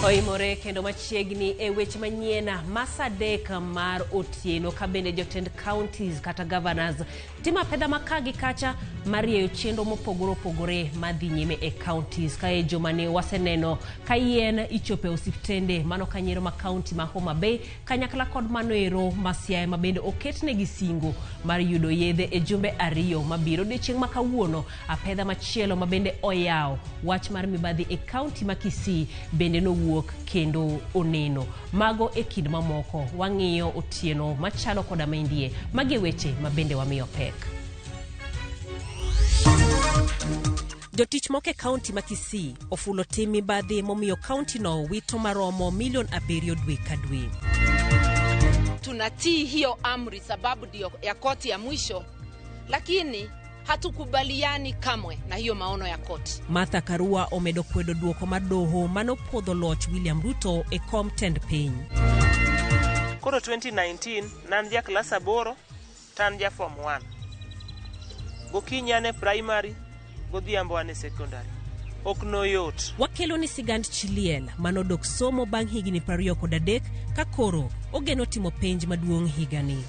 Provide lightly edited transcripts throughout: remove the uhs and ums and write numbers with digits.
OIMORE kendo machiegni e weche manyien masadek mar otieno ka bende jotend counties kata governors timo apedha makagi kacha marieyo chenro mopogore opogore madhi nyime e counties kae joma ne waseneno ka yien ichope osiptende mano kanyiero ma county ma Homa Bay kanyakla kod mano ero Siaya ma bende oketnegi singo mar yudo yedhe e jumbe ariyo mabiro odiechieng' ma kawuono. Apedha machielo ma bende oyaw wach mar mibadhi e county ma Kisii bende nowuok kendo oneno. Mago e kind mamoko wang'iyo otieno machalo koda maindie magi weche ma bende wamiyo pek. Jotich moke county ma Kisii ofulo tim mibadhi momiyo county no wito maromo $7 million dwe ka dwe. Tunatii hiyo amri sababu ndio ya koti ya mwisho, lakini hatukubaliani kamwe na hiyo maono ya koti. Martha Karua omedo kwedo duoko mar doho manopodho loch William Ruto e kom tend piny. Koro 2019 nan ja klas 8 tan ja form 1. Gokinyi ane primary, godhiambo ane secondary. Ok noyot. Wakelo ni sigand Chiliel manodok somo bang' higni 23 ka koro ogeno timo penj maduong' higani.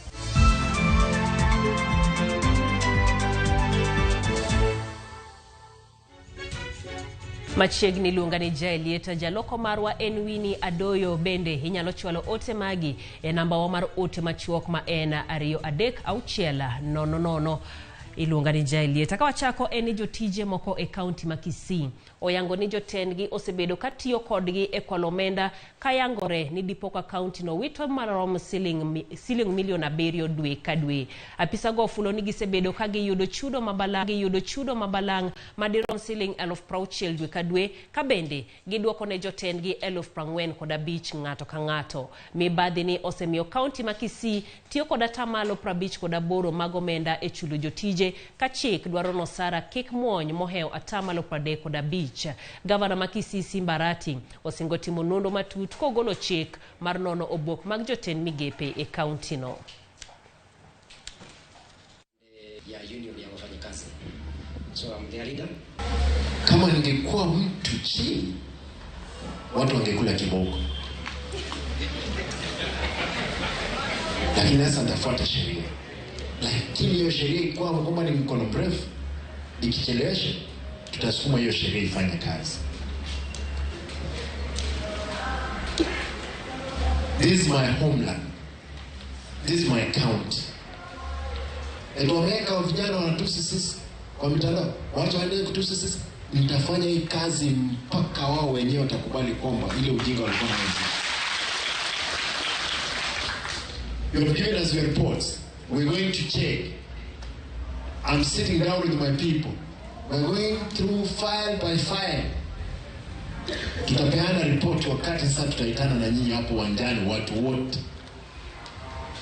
Machiegni luonga ni Jaelieta jaloko marwa en Winnie Adoyo bende inyalo chwalo ote magi e namba wa mar ote machuok ma en 236000. Iluonga ni Jaelieta. Ka wachako en jotije moko e county ma Kisii oyango ni jotendgi osebedo katiyo kodgi e kwalo omenda kayangore ni dipoka county no wito marom siling $7 million dwe ka dwe. Apisa go fulo ni gisebedo ka giyudo chudo mabalang madirom siling $60,000 dwe ka dwe ka bende giduoko ne jotendgi $45,000 ng'ato ka ng'ato. Mibadhi ni osemiyo county ma Kisii tiyo kod atamalo 58 mag omenda e chulo jotije ka chik dwaro no Sara kik muony mohew atamalo 35. Gavana ma Kisii Simbarati osingo timo nondo matut kogolo chik mar nono obok mag jotend migepe e county no. Ya union ya wafanyikazi. So I'm their leader. Kama ningekuwa mtu chini, watu wangekula kiboko. Lakini sasa ndafuata sheria. Lakini hiyo sheria ikuwa kwamba ni mkono mrefu, ikichelewesha tutasukuma hiyo sheria ifanye kazi. This is my homeland. This is my county. Ndio wameka vijana wanatusi sisi kwa mitandao. Watu waendelee kutusi sisi. Nitafanya hii kazi mpaka wao wenyewe watakubali kwamba ile ujinga walikuwa nao. You have given us your reports. We're going to check. I'm sitting down with my people. We're going through file by file. Tutapeana report wakati sasa tutaitana na nyinyi hapo uwanjani watu wote.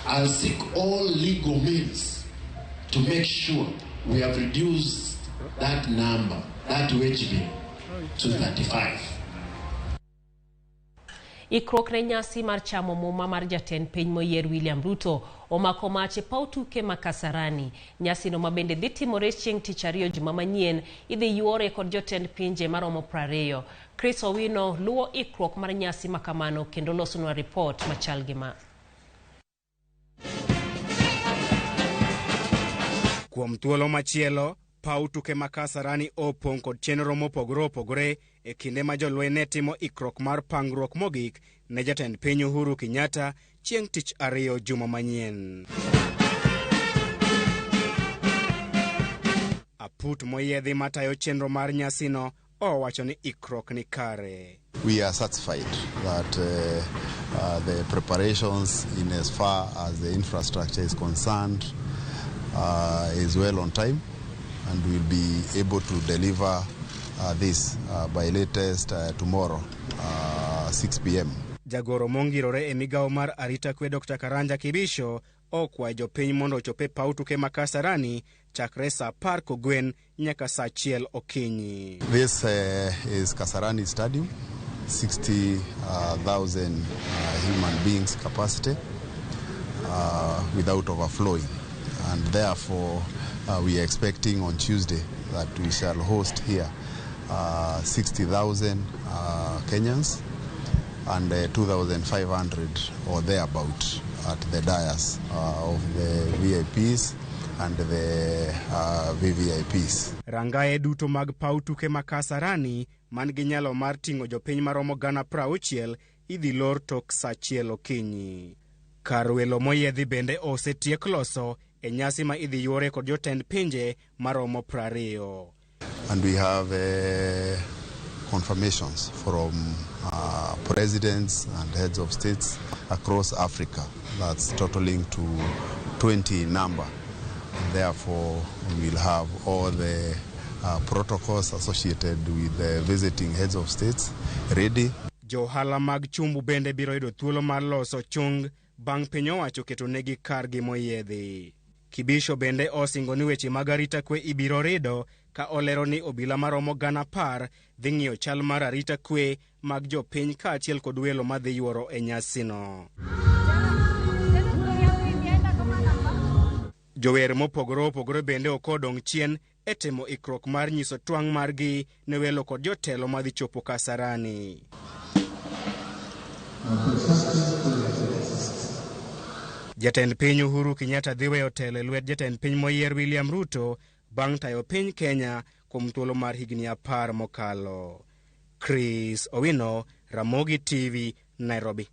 I'll seek all legal means to make sure we have reduced that number, that wage bill, to 35. Ikrok ne nyasi mar chamo muma mar jatend piny moyier William Ruto omako mache pautuke makasarani. Nyasi no mabende dhi timore chieng' tich ariyo juma manyien idhi yuore kod jotend pinje maromo 20. Chris Owino luwo ikrok mar nyasi makamano kendo losonwa report machal gima. Kuom thuolo machielo, pautuke makasarani opong' kod chenro mopogore opogore e kinde ma jolweny ne timo ikrok mar pangruok mogik ne jatend piny Uhuru Kenyatta chieng' tich ariyo juma manyien. Aput moyiedhi matayo chenro mar nyasino owacho ni ikrok ni kare. We are satisfied that the preparations in as far as the infrastructure is concerned is well on time, and we'll be able to deliver this by latest tomorrow 6 p.m. Jagoro mongirore e migao mar arita kwe Dr. Karanja Kibisho okwayo jopiny mondo ochope pautuke makasarani chakre saa 10 kogwen nyaka saa 1 okinyi. This is Kasarani Stadium, 60,000 human beings capacity without overflowing, and therefore we are expecting on Tuesday that we shall host here 60,000 Kenyans and 2,500 or thereabout at the dais of the VIPs and the VVIPs. Rangae duto mag paw tuke ma Kasarani man gi nyalo mar ting'o jopiny maromo 60,000 idhi lor tok saa 1 okinyi. Kar welo moyiedhi bende osetiek loso e nyasi ma idhi yuore kod jotend pinje maromo 20. And we have confirmations from presidents and heads of states across Africa. That's totaling to 20 in number. Therefore, we will have all the protocols associated with the visiting heads of states ready. Johala mag chumbu bende biro yudo thuolo mar loso chung bang' piny owacho keto negi kargi moyiedhi. Kibisho bende osingo ni weche mag arita kwe ibiro rido ka olero ni obila maromo 10,000 dhi ng'iyo chal mar arita kwe mag jopiny kaachiel kod welo madhi yuoro e nyasino. Jower mopogore opogore bende okodong' chien e temo ikruok mar nyiso twang' margi ne welo kod jotelo madhi chopo Kasarani. Jatend piny Uhuru Kenyatta dhi weyo telo e lwet jatend piny moyier William Ruto bang' tayo piny Kenya kuom thuolo mar higni 10 mokalo. Chris Owino, Ramogi TV, Nairobi.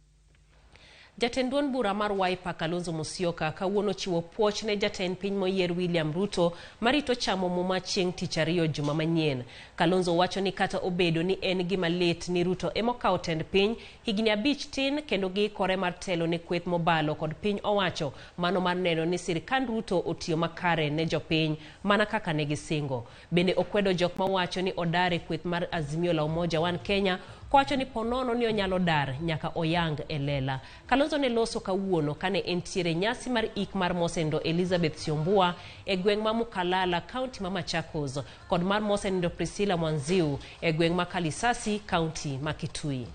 Jatend duond bura mar Wiper Kalonzo Musyoka kawuono chiwo puoch ne jatend piny moyier William Ruto marito chamo muma chieng' tich ariyo juma manyien. Kalonzo wacho ni kata obedo ni en gima lit ni Ruto emokawo tend piny higni 5 tin kendo giikore mar telo ne kweth mobalo kod piny owacho mano mar neno ni sirkand Ruto otiyo makare ne jopiny mana kaka ne gisingo. Bende okwedo jok mawacho ni odare kweth mar Azimio la Umoja One Kenya kwacho ni ponono ni onyalo dar nyaka oyang elela. Kalonzo ne loso kawuono kane entiere nyasi mar ik mar Mosendo Elizabeth Siombua e gweng' ma Mukalala County ma Machakos kod mar Mosendo Priscilla Mwanziu e gweng' ma Kalisasi County ma Kitui.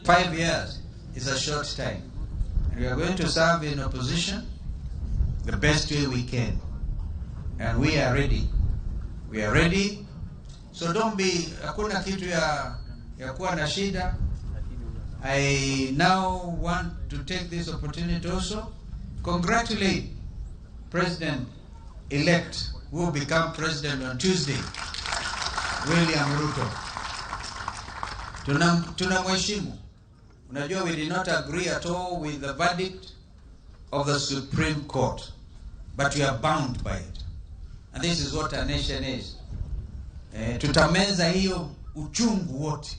Five years is a short time. We are going to serve in opposition the best way we can. And we are ready. We are ready. So don't be, hakuna kitu ya kuwa na shida. I now want to take this opportunity also congratulate President-elect who will become president on Tuesday, William Ruto. Tunamheshimu. Unajua, we did not agree at all with the verdict of the Supreme Court, but we are bound by it. And this is what a nation is. Tutameza hiyo uchungu wote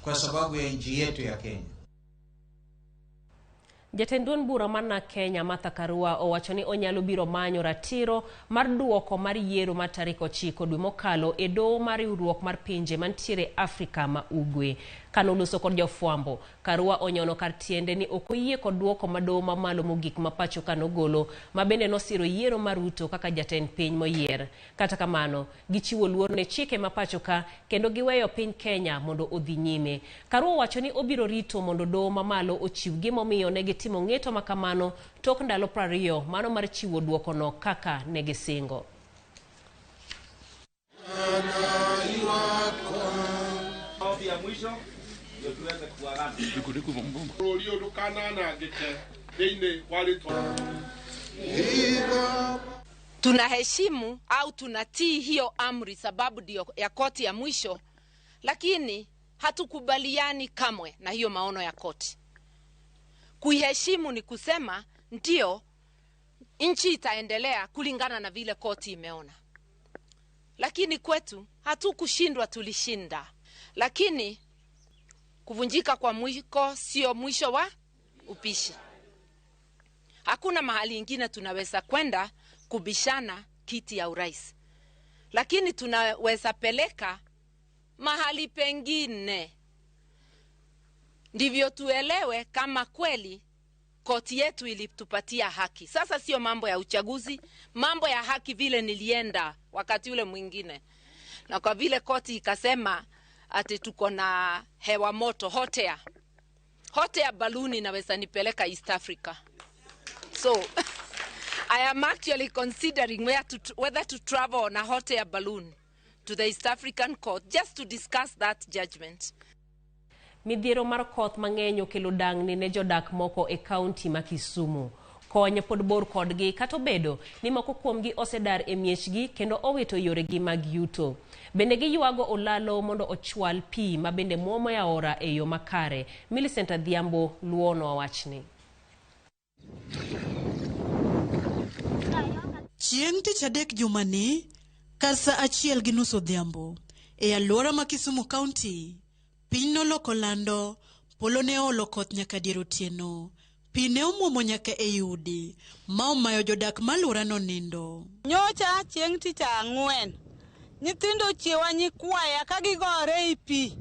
kwa sababu ya nchi yetu ya Kenya. Jatend bura mana Kenya Martha Karua owacho ni onyalo biro manyo ratiro mar duoko mar yiero mar tarik 9 dwe mokalo e doho mar riwruok mar pinje mantiere Afrika ma Ugwe. Kanoloso kod jofwambo, Karua onyono kar tiende ni ok oyie kod duoko madoho mamalo mogik ma pacho kanogolo ma bende nosiro yiero mar Ruto kaka jatend piny moyier. Kata kamano, gichiwo luor ne chike ma pacho ka kendo giweyo piny Kenya mondo odhi nyime. Karua wacho ni obiro rito mondo doho mamalo ochiw gimomiyo ne gitimo ng'eto makamano tok ndalo 20 mano mar chiwo duoko no kaka ne gisingo. Tunaheshimu au tunatii hiyo amri sababu ndio ya koti ya mwisho, lakini hatukubaliani kamwe na hiyo maono ya koti. Kuiheshimu ni kusema ndio nchi itaendelea kulingana na vile koti imeona. Lakini kwetu hatukushindwa, tulishinda. Lakini kuvunjika kwa mwiko sio mwisho wa upishi. Hakuna mahali ingine tunaweza kwenda kubishana kiti ya urais. Lakini tunaweza peleka mahali pengine. Ndivyo tuelewe kama kweli koti yetu ilitupatia haki. Sasa sio mambo ya uchaguzi, mambo ya haki vile nilienda wakati ule mwingine. Na kwa vile koti ikasema ati tuko na hewa moto, hot air balloon inaweza nipeleka East Africa. So I am actually considering whether to travel on a hot air balloon to the East African court just to discuss that judgment. Midhiero mar koth mang'eny okelo dang'ni ne jodak moko e kaunti ma Kisumu. Kony pod bor kodgi kata obedo ni moko kuomgi osedar e miechgi kendo owito yoregi mag yuto. Bende giywago olalo mondo ochwal pi ma bende muomo e aora e yo makare. Millicent Adhiambo luono wachni. Chieng' tich adek jumani, kar sa 1:30 odhiambo, e alwora ma Kisumu County, piny noloko lando, polo ne olo koth nyaka dier otieno. Pi ne omuomo nyaka e udi, ma omayo jodak ma alworano nindo. Nyocha chieng' tich ang'wen, nyithindo chiewa nyikwaya ka gigore i pi.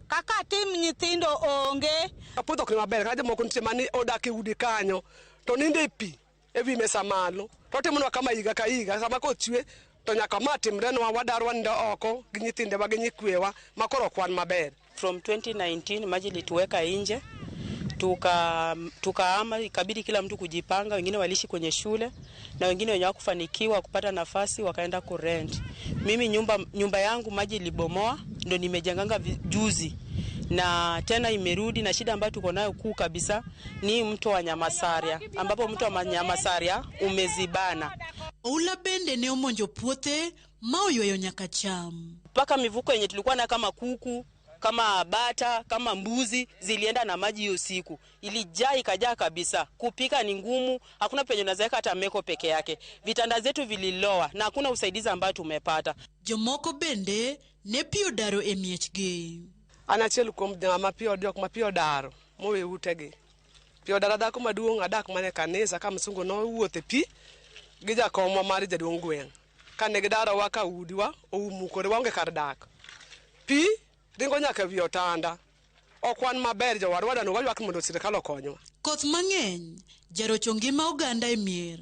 Kaka tim nyithindo onge. Apodho ok ni maber, ka jomoko nitie mani odak e udi kanyo, to ninde e pi, e wi mesa malo. To timonwa kama higa ka higa, sama koth chwe, to nyaka ma timrenwa wadar wanindo oko gi nyithindewa gi nyikwewa ma koro kwan maber. From 2019 maji lituweka nje, tukaama ikabidi kila mtu kujipanga. Wengine waliishi kwenye shule na wengine wenye wakufanikiwa kupata nafasi wakaenda kurent. Mimi nyumba yangu maji libomoa, ndo nimejenganga juzi na tena imerudi, na shida ambayo tuko nayo kuu kabisa ni mto wa Nyamasaria, ambapo mto wa Nyamasaria umezibana. Oula bende ne omonjo puothe ma oyweyo nyaka cham. Paka mivuko yenye tulikuwa na kama kuku, kama bata, kama mbuzi zilienda na maji hiyo siku. Ilijaa ikajaa kabisa. Kupika ni ngumu, hakuna penye unaweka hata meko peke yake. Vitanda zetu vililoa na hakuna usaidizi ambao tumepata. Jomoko bende ne pio daro e miechgi. Anachiel kuom joma pio daro mowe utegi. Pio daro dhako maduong' adak mane kanisa ka msungu no wuothe pi gi jakomwa mar jaduong' gweng'. Kane gidaro wa ka udiwa oumukore waonge kar dak. Pi ringo nyaka wi otanda. Okwan maber jowarwa dano waywak mondo sirkal okonywa. Koth mang'eny jarocho ngima oganda e mier,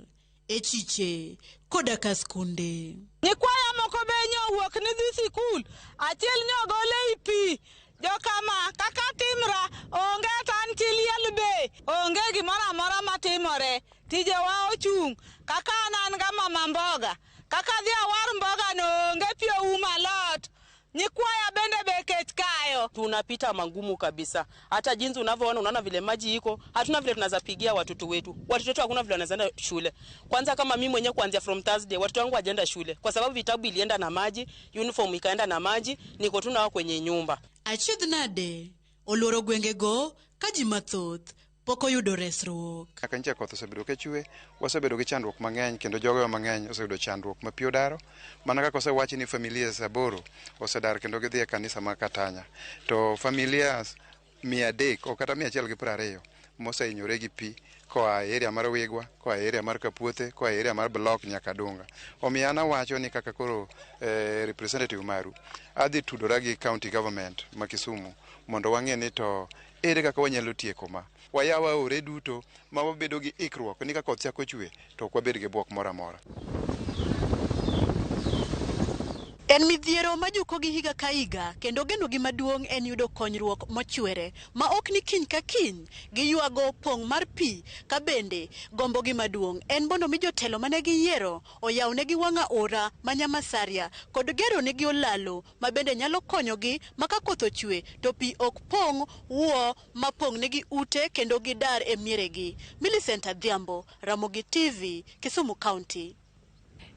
e chiche koda ka skunde. Nyikwaya moko benyo wuok ni dhi sikul, achiel nyogole i pi. Jokama kaka timra onge tan tiliel be, onge gimoro amora matimore. Tijewa ochung' kaka an ga mama mboga, kaka dhi awar mboga no onge pio uma lot. Nyikwaya bende be kech kayo. Tunapita mangumu kabisa. Hata jinsi unavyoona, unaona vile maji iko, hatuna vile tunazapigia watoto wetu. Watoto wetu hakuna vile wanaenda shule. Kwanza kama mimi mwenyewe kuanzia from Thursday watoto wangu hawajaenda shule kwa sababu vitabu ilienda na maji, uniform ikaenda na maji, niko tu nao kwenye nyumba. Achiedh nade oloro gwengego ka ji mathoth pok oyudo resruok. Kaka nitie koth osebedo ka chwe, wasebedo gi chandruok mang'eny kendo jogo mang'eny oseyudo chandruok ma pi odaro. Mana kaka osewachi ni familia 8 osedar kendo gidhi e kanisa ma Katanya. To familia 300 o kata 120 mosehinyore gi pi koa area mar Wigwa, koa area mar Kapuothe, koa area mar Block nyaka Dunga. Omiyo an awacho ni kaka koro representative maru adhi tudora gi county government ma Kisumu mondo wang'e ni to ere kaka wanyalo tieko ma. Wayawa ore duto ma wabedo gi ikruok ni ka koth chako chwe to ok wabed gi buok moro amora. En midhiero majuko gi higa ka higa kendo geno gi maduong' en yudo konyruok mochwere ma ok ni kiny ka kiny giywago pong' mar pi ka bende gombo gi maduong' en mondo mi jotelo mane giyiero oyaw negi wang'a ora ma Nyamasaria kod gero negi olalo ma bende nyalo konyogi maka koth ochwe to pi ok pong' wuo ma pong' negi ute kendo gidar e mieregi. Millicent Adhiambo, Ramogi TV, Kisumu County.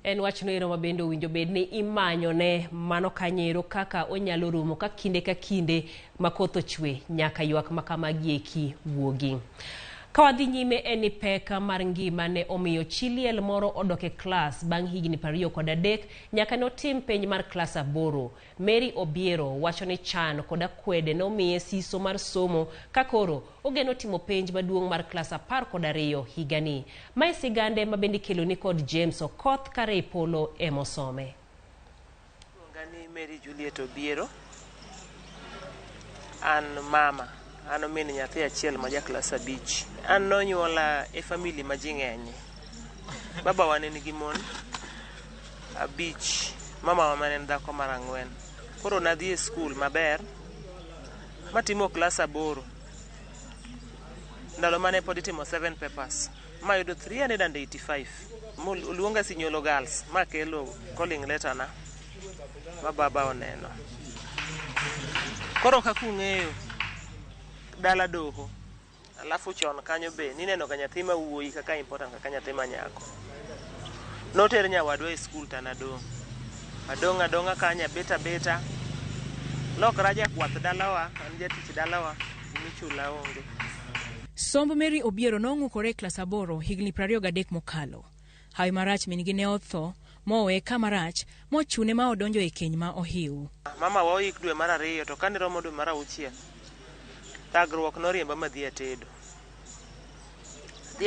En wachno ero ma bende owinjo bed ni imanyo ne mano kanyero kaka onyalo rumo ka kinde ma koth ochwe nyaka ywak makamagieki wuogi. Ka wadhi nyime en ni pek mar ngima ne omiyo chi liel moro odok e klas bang' higni 23 nyaka ne otim penj mar klas 8. Mary Obiero wacho ni chan koda kwede ne omiye siso mar somo ka koro ogeno timo penj maduong' mar klas 12 higani. Mae sigande ma bende kelo ni kod James Okoth kare polo emosome. Ngani Mary Juliet Obiero an mama. Ano min nyathi achiel ma ja klas 5. An nonyuola e famili ma ji ng'eny. Baba wa ne nigi mon 5, mama wa ne dhako mar 4. Koro nadhi e skul maber matimo klas 8. Ndalo mane pod itimo 7 papers. mayudo 385 luonga Sinyolo Girls makelo calling letter na ma baba oneno. Koro kakung'eyo dala doho alafu chon kanyo be nineno ka nyathi ma wuoyi kaka important kaka nyathi ma nyako. Noter nyawadwa e skul tanadong. Adonga kanya beta lokra jakwath dalawa an jatich dalawa michula onge. Somb Mary Obiero nong'ukore klas 8 higni 23 mokalo. Hawi marach min gi ne otho mowe kamarach mochune ma odonjo e keny ma ohiu. Mama wa oik dwe mar 2 to kane romo dwe mar 6 tagruok noriemba madhi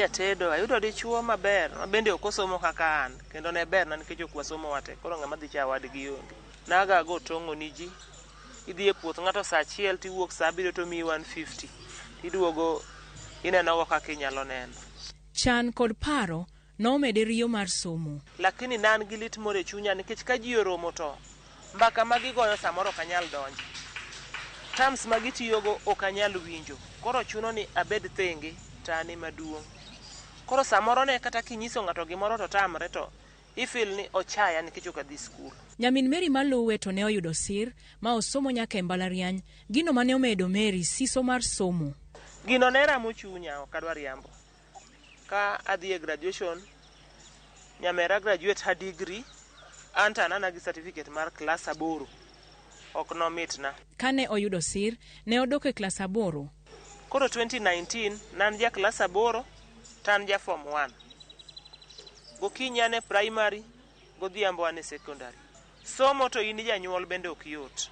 atedo ayudo dichuo maber ma bende okosomo kaka an kendo ne ber na nikech ok wasomo wate koro ng'ama dhi cha wadgi onge. Naga go tong'o ni ji idhi e puoth ng'ato saa 1 tiwuok saa 7 to mi 150 tiduogo ineno kaka inyalo neno. Chan kod paro nomede riyo mar somo. Lakini nan gi lit more chunya nikech ka ji oromo to mbaka magigoyo samoro kanyal donje. Terms magitiyogo ok anyal winjo. Koro chuno ni abed thenge tani maduong'. Koro samoro ne kata kinyiso ng'ato gimoro to tamre to ifil ni ochaya nikech ok adhi skul. Nyamin Mary maluwe to ne oyudo sir ma osomo nyaka e mbalariany, gino mane omedo Mary siso mar somo. Gino ne ramo chunya ok adwar yambo. Ka adhi e graduation nyamera graduate her degree anta nana gi certificate mar class 8 ok no mitna. Kane oyudo sir ne odok e class 8. Koro 2019 nan ja class 8 tan ja form 1. Gokinyi ane primary godhiambo ane secondary. Somo to in janyuol bende ok yot.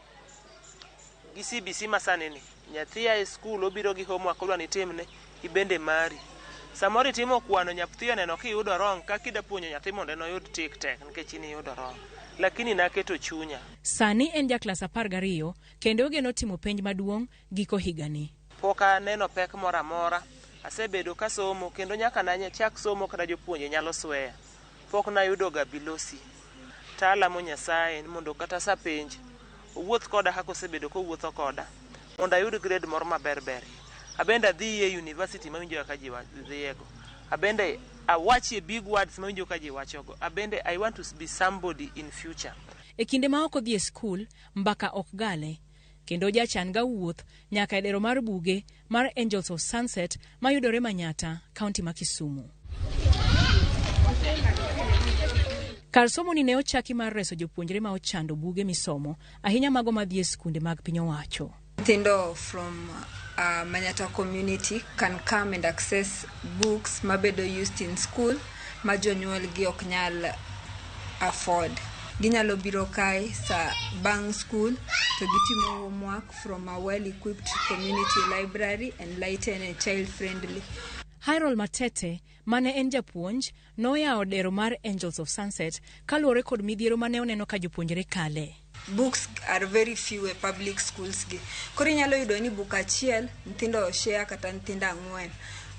Gi CBC masane ni nyathi e school obiro gi homework odwa ni timne ibende mari. Samori timo kwano nyathi oneno ki yudo wrong ka kida puonyo nyathi mondo no yud tek nikech ni yudo wrong. Lakini naketo chunya. Sani en ja class 12 kendo ogeno timo penj maduong' giko higani. Poka neno pek mora mora. Asebedo ka somo kendo nyaka nanya chak somo kada jopuonje nyalo sweya. Pok na yudo gabilosi. Tala mo Nyasaye mondo kata sa penj owuoth koda kako sebedo ko wuotho koda mondo ayud grade moro maber. Abenda dhi e university mawinjo ka ji wadhiego. Abende awachi big words mawinjo ka ji wachogo. Abende I want to be somebody in future. E kinde ma ok odhi e skul mbaka ok gale kendo jachan ga wuoth nyaka e dero mar buge mar Angels of Sunset mayudore Manyata, kaunti ma Kisumu. Kar somo ni ne ochaki mar reso jopuonjre ma ochando buge misomo ahinya mago madhi e skunde mag piny owacho. Nyithindo from Manyata community can come and access books mabedo used in school ma jonyuol gi ok nyal afford. Ginyalo biro kae sa bang school to gitimo homework from a well-equipped community library and lighten and child-friendly. Harold Matete, mane en japuonj, noyawo dero mar Angels of Sunset kaluwore kod midhiero mane oneno ka jopuonjre kale. Books are very few e public schools gi. Koro inyalo yudo ni book achiel nyithindo share kata nyithindo 4.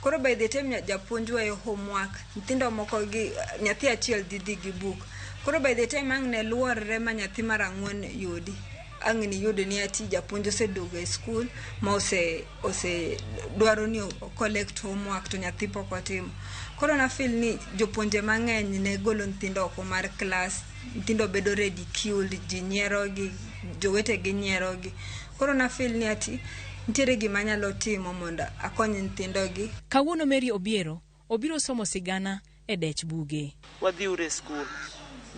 Koro by the time japuonj weyo homework, nyithindo moko gi nyathi achiel dhi gi book. Koro by the time ang ne luorre ma nyathi mar 4 yudi. Ang ni yudo ni ati japuonj oseduogo e school ma ose dwaro ni collect homework to nyathi pok otimo. Koro na feel ni jopuonje mang'eny ne golo nyithindo oko mar class, nyithindo bedo ridiculed, ji nyiero gi, jowete gi nyiero gi. Koro na feel ni ati nitiere gima nyalo timo mondo akony nyithindo gi. Kawuono Mary Obiero obiro somo sigana e dech buge. Wadhi ure school.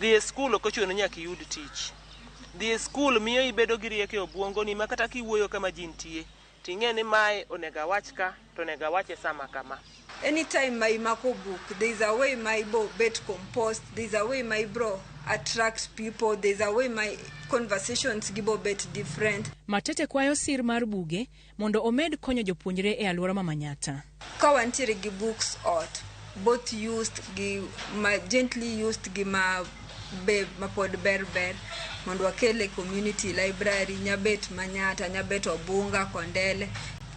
Dhi e school ok ochuno nyaka yud tich. Dhi e school miyo ibedo gi rieko e obwongo ni makata kiwuoyo kama ji nitie. Ting'e ni mae onega wach ka to onega wache sama kama. Anytime my mako book, there's a way my bet composed, there's a way my bro attracts people, there's a way my conversations gibo bet different. Matete kwayo sir mar buge mondo omed konyo jopuonjre e alwora ma Manyata. Ka wantiere gi books ot, both used gi gently used gi ma pod berber mondo wakele community library nyabet Manyata, nyabet Obunga, Kondele,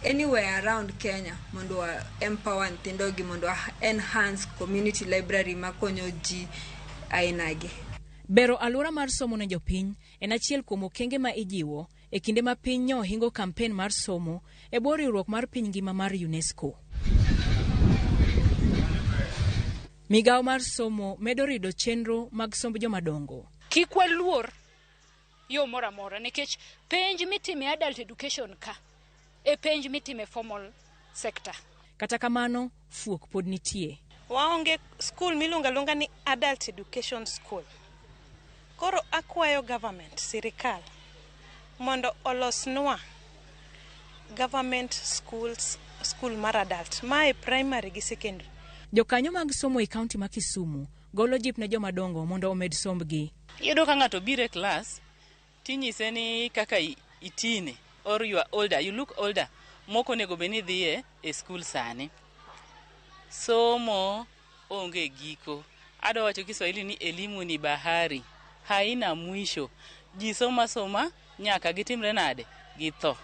anywhere around Kenya mondo empower nyithindo gi mondo enhance community library makonyo ji ainagi. Bero alwora mar somo ne jopiny en achiel kuom okenge ma ijiwo e kinde ma piny hingo kampen mar somo e bwo riwruok mar piny ngima mar UNESCO. Migao mar somo medo rido chenro mag somb jomadongo. Kik waluor yo mora mora nikech penj mitime adult education ka e penj mitime formal sector. Kata kamano, fuok pod nitie. Waonge school milunga ni adult education school. Koro akwayo government, sirikal, mondo olosnwa government schools, school mar adult, mae primary gi secondary. Jokanyo mag somo e kaunti ma Kisumu golo jip ne jomadongo mondo omed sombgi. Yudo ka ng'ato biro e class, tinyise ni kaka itine, or you are older, you look older, moko nego beni dhiye e school sani. Somo onge giko. Ado wacho Kiswahili ni elimu ni bahari, haina mwisho. Ji soma nyaka gitimre nade githo.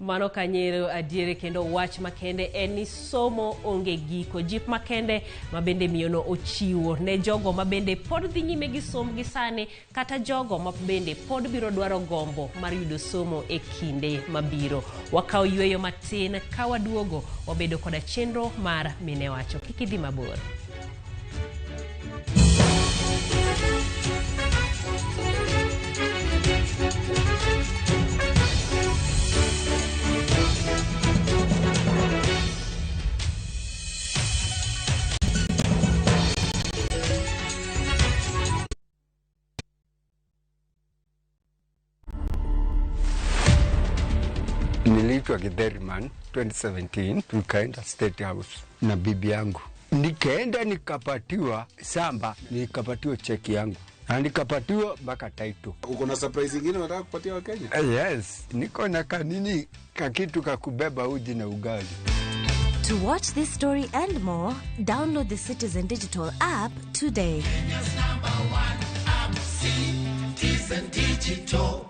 Mano kanyero adiere kendo wach makende eni somo onge giko. Jip makende mabende miyono ochiwo ne jogo mabende pod dhi nyime gi somgi sani kata jogo mabende pod biro dwaro gombo mar yudo somo e kinde mabiro. Wakao yweyo matin ka waduogo wabedo koda chenro mar mine wacho. Kikidhi mabor. Niliitwa Githeriman 2017, tukaenda State House na bibi yangu. Nikaenda nikapatiwa samba, nikapatiwa cheki yangu. Na nikapatiwa mpaka title. Uko na surprise nyingine unataka kupatia Wakenya? Yes, niko na kanini kakitu kakubeba uji na ugali. To watch this story and more, download the Citizen Digital app today. Kenya's #1 app, Citizen Digital.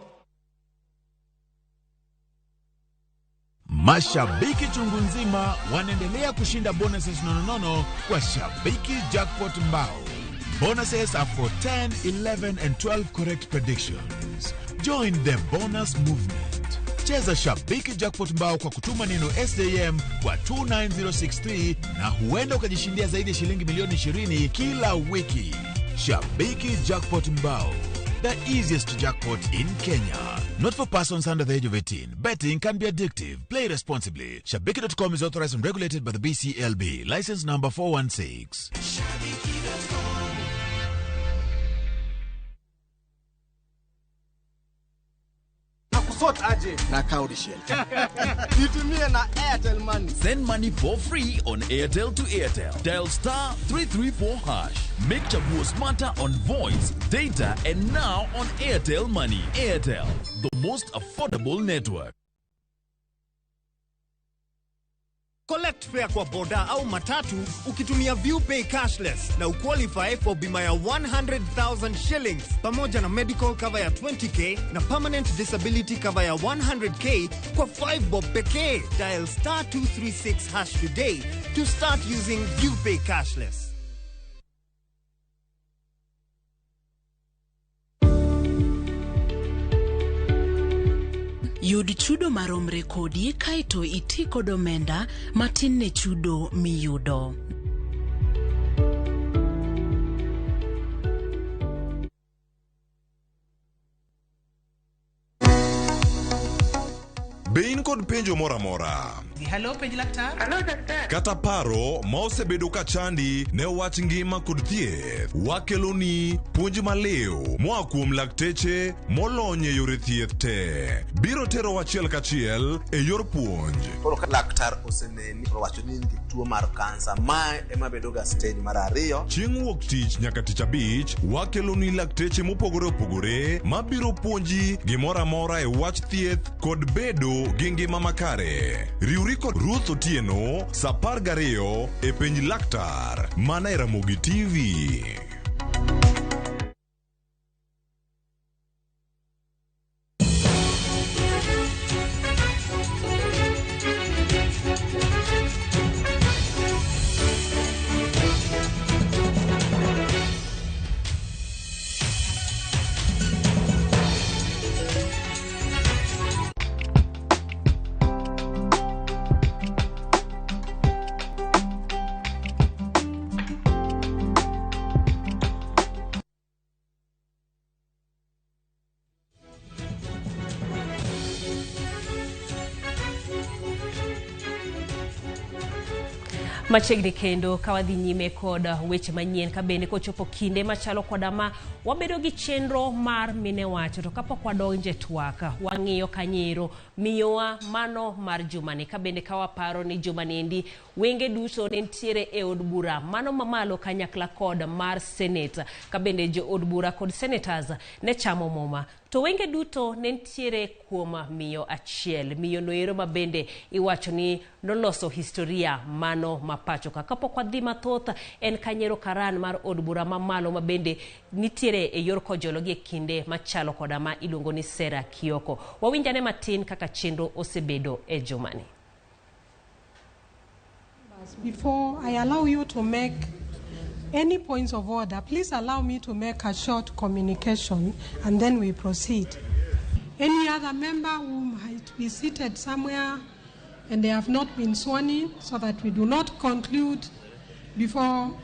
Mashabiki chungu nzima wanaendelea kushinda bonuses nonono kwa Shabiki Jackpot Mbao. Bonuses are for 10, 11 and 12 correct predictions. Join the bonus movement. Cheza Shabiki Jackpot Mbao kwa kutuma neno SJM kwa 29063 na huenda ukajishindia zaidi ya shilingi milioni 20 kila wiki. Shabiki Jackpot Mbao, the easiest jackpot in Kenya. Not for persons under the age of 18. Betting can be addictive. Play responsibly. Shabiki.com is authorized and regulated by the BCLB. License number 416. Na Kaudishel. Nitumie na Airtel Money. Send money for free on Airtel to Airtel. Dial *334#. Make Chabuo smarter on voice, data, and now on Airtel Money. Airtel, the most affordable network. Collect fare kwa boda au matatu ukitumia ViewPay cashless na uqualify for bima ya 100,000 shillings pamoja na medical cover ya 20k na permanent disability cover ya 100k kwa 5 bob pekee. Dial *236# today to start using ViewPay cashless. Yud chudo maromre kodi kaito iti kod omenda matin ne chudo miyudo. Bein kod penjo mora mora. Hello, penj laktar. Hello, daktar. Kata paro ma osebedo ka chandi ne wach ngima kod thieth. Wakeloni puonj maleo moa kuom lakteche molony e yore thieth te. Biro tero wachiel kachiel e yor puonj. Koro ka laktar oseneni wacho ni ngi tuo mar kansa ma ema bedo ga stage mar 2. Chieng' wuok tich nyaka tich abich wakeloni lakteche mopogore opogore ma biro puonji gimora mora e wach thieth kod bedo gi ngima makare. Riuri kod Ruth Otieno sa 12 e penj laktar mana e Ramogi TV. Machiegni kendo kawadhi nyime kod weche manyien kabende kochopo kinde machalo koda ma wabedo gi chenro mar mine wacho to kapok wadonje twaka wang'iyo kanyero miyowa mano mar jumani kabende kawaparo ni jumani endi wenge duto ne ntiere e od bura mano mamalo kanyakla kod mar senate kabende jo od bura kod senators ne chamo muma to wenge duto ne ntiere kuom miyo achiel miyo noero mabende iwacho ni noloso historia mano mapacho kapok wadhi mathoth en kanyero karan mar od bura mamalo mabende nitiere e yor kojolo gi kinde machalo koda ma iluongo ni Sera Kioko wawinjane matin kaka chenro osebedo e jumani. Before I allow you to make any points of order, please allow me to make a short communication and then we proceed. Any other member who might be seated somewhere and they have not been sworn in, so that we do not conclude before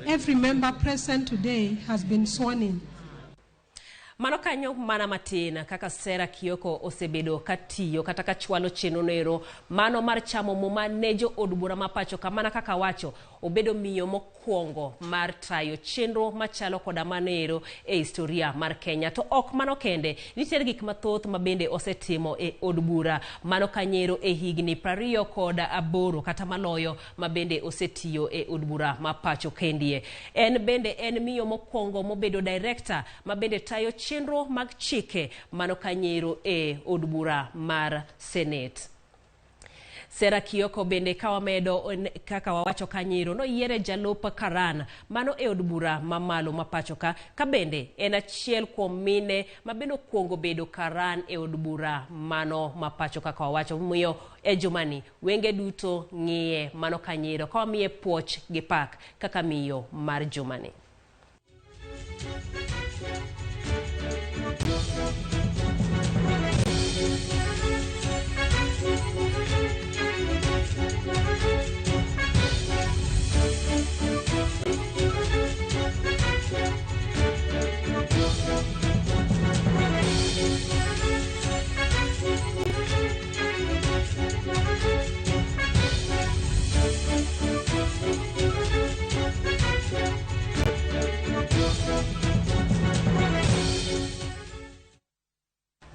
every member present today has been sworn in. Mano kanyo mana matin kaka Sera Kioko osebedo katiyo kata kachwalo chenro nero mano mar chamo muma nejo od bura mapacho kamana kaka wacho obedo miyo mokwongo mar tayo chenro machalo koda manero e historia mar Kenya to ok mano kende nitiere gik mathoth mabende osetimo e od bura mano kanyero e higni 28 kata maloyo mabende osetiyo e od bura mapacho kendie en bende en miyo mokwongo mobedo director mabende tayo chenro mag chike mano kanyero e od bura mar Senate. Sera Kioko bende kawamedo kaka wawacho kanyero no yiere jalup karan mano e od bura mamalo mapacho ka bende en achiel kuom mine mabendo kuongo bedo karan e od bura mano mapacho kaka wawacho miyo e jumani wenge duto ng'iye mano kanyero ka wamiye puoch gi pak kaka miyo mar jumani.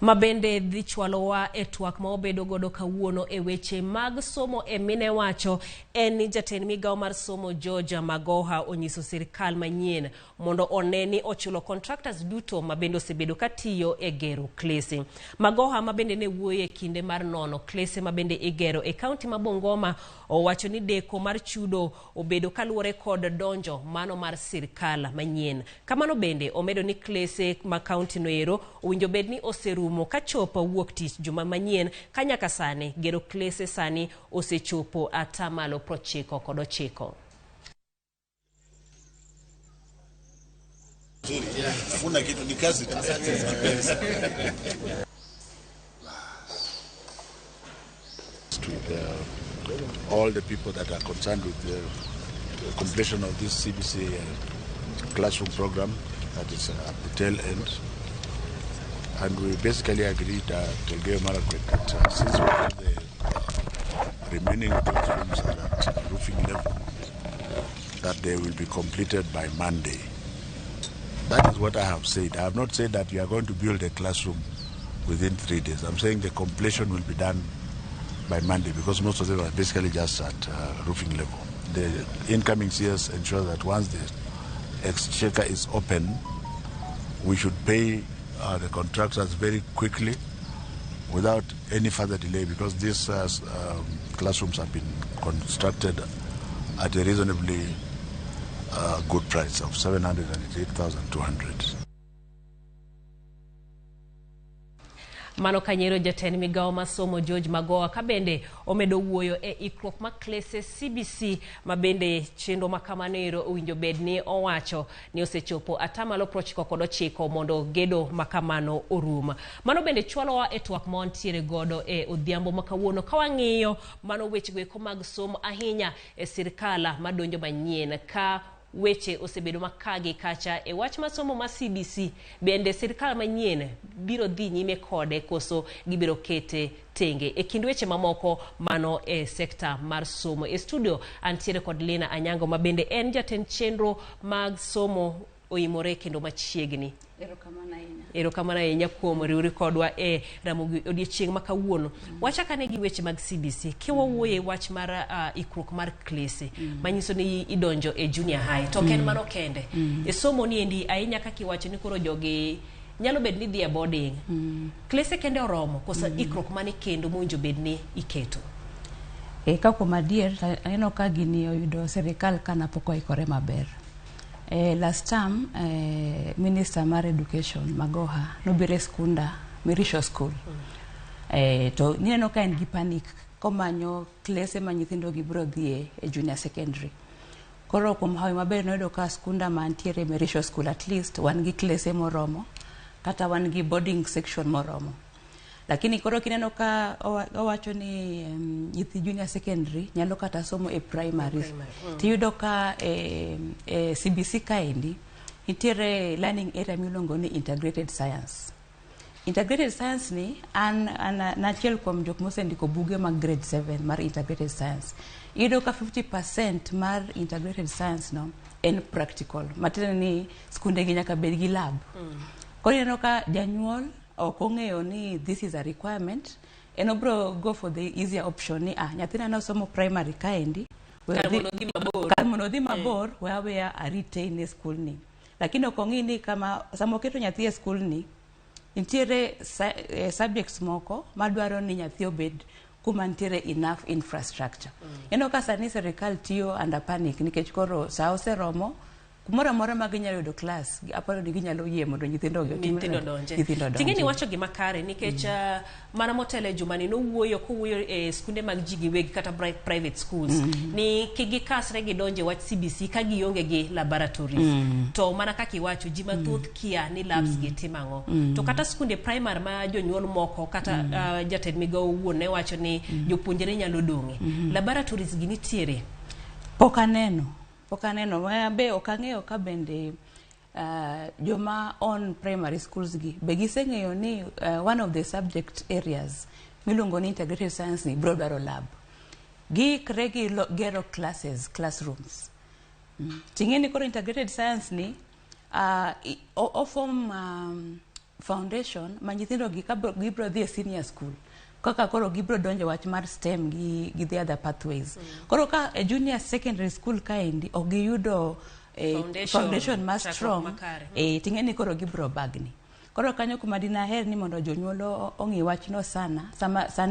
Mabende dhi chwalowa e twak ma obedo godo kawuono e weche mag somo e mine wacho en ni jatend migawo mar somo George Magoha onyiso sirkal manyien mondo oneni ochulo contractors duto mabende osebedo katiyo e gero klese. Magoha mabende ne wuoye kinde mar nono klese mabende igero e kaunti ma Bungoma owacho ni deko mar chudo obedo kaluwore kod donjo mano mar sirkal manyien. Kamano bende omedo ni klese ma kaunti noero owinjo bed ni oserumo kachopo wuok tich juma manyien kanyaka sani gero klese sani osechopo atamalo 99. All the people that are concerned with the completion of this CBC classroom program that is at the tail end. And we basically agreed that since we have the remaining classrooms are at roofing level, that they will be completed by Monday. That is what I have said. I have not said that we are going to build a classroom within 3 days. I'm saying the completion will be done by Monday because most of them are basically just at roofing level. The incoming CS ensure that once the exchequer is open, we should pay the contractors very quickly without any further delay because these classrooms have been constructed at a reasonably good price of 708,200. Mano kanyero jatend migawo masomo George Magoha kabende omedo wuoyo e ikruok ma klese CBC mabende chenro makamanero owinjo bedni owacho ni osechopo atamalo 99 mondo gedo makamano orum. Mano bende chwalowa e twak ma wantiere godo e odhiambo makawuono kawang'iyo mano weche go mag somo ahinya e sirkala madonjo manyien ka weche osebedo makagi kacha e wach masomo ma CBC bende sirkal manyien biro dhi nyime kode koso gibiro kete tenge e kind weche mamoko mano e sekta mar somo. E studio antiere kod Lina Anyango ma bende en jatend chenro mag somo OIMORE kendo machiegni. Erokamano ahinya kuom riwri kodwa e Ramogi odiochieng' ma kawuono. Wachaka ne gi weche mag CBC kiwawuoye wach mar ikruok mar klase manyiso ni idonjo e junior high to ken mano kende e somo ni endi ahinya kaka iwacho ni koro jogi nyalo bed ni dhie boarding klase kende oromo kosa ikruok mane kendo mwinjo bed ni iketo. Kako madier aneno ka gini oyudo serikal kana poko ikore maber. Last time Minister mar Education Magoha nobire skunda Mirisho School. To nineno ka en gi panic komanyo klase ma nyithindo gibro dhie e junior secondary. Koro kuom hawi maber noyudo ka skunda mantiere Mirisho School at least wan gi klase moromo kata wan gi boarding section moromo. Lakini koro kineno ka owacho ni nyithi junior secondary nyalo kata somo e primary. Tiyudo ka CBC kaendi nitiere learning area miluongo ni integrated science. Integrated science ni an nachiel kuom jok mosendiko buge mag grade 7 mar integrated science. Iyudo ka 50% mar integrated science no en practical. Matiende ni skunde gi nyaka bed gi lab. Koro ineno ka janyuol okong'eyo ni this is a requirement, en obro go for the easier option ni nyathina no somo primary kaendi kar mondo dhi mabor weya a retain e school ni. Lakini okong'i ni kama samo keto nyathi e school ni nitiere subjects moko madwaro ni nyathi obed kuma nitiere enough infrastructure. Eno ka sani serikal tiyo under panic nikech koro sa oseromo kumora mora maginyalo yudo class aparo ni ginyalo yie mondo nyithindo donje. Tingeni wacho gima kare nikech mana motele jumani no wuoyo e skunde mag ji giwegi kata private schools ni kigi kasre gi donje wach CBC ka gionge gi laboratories to mana kaka iwacho ji mathoth kia ni labs gi timango to kata skunde primary ma jonyuol moko kata jatend migawo wuon ne wacho ni jopuonjre nyalo donge laboratories gi nitiere. Pokaneno be okang'eyo ka bende joma on primary schools gi be giseng'eyo ni one of the subject areas miluongo ni integrated science ni bro dwaro lab gi kregi gero classrooms. Tingeni koro integrated science ni form foundation ma nyithindo gi gibro dhi e senior school kaka koro gibro donjo wach mar STEM gi the other pathways. Koro ka e junior secondary school kaendi ogiyudo foundation ma strong tingeni koro gibro bagni. Koro kanyo kuma dinaher ni mondo jonyuolo ong'i wachno sana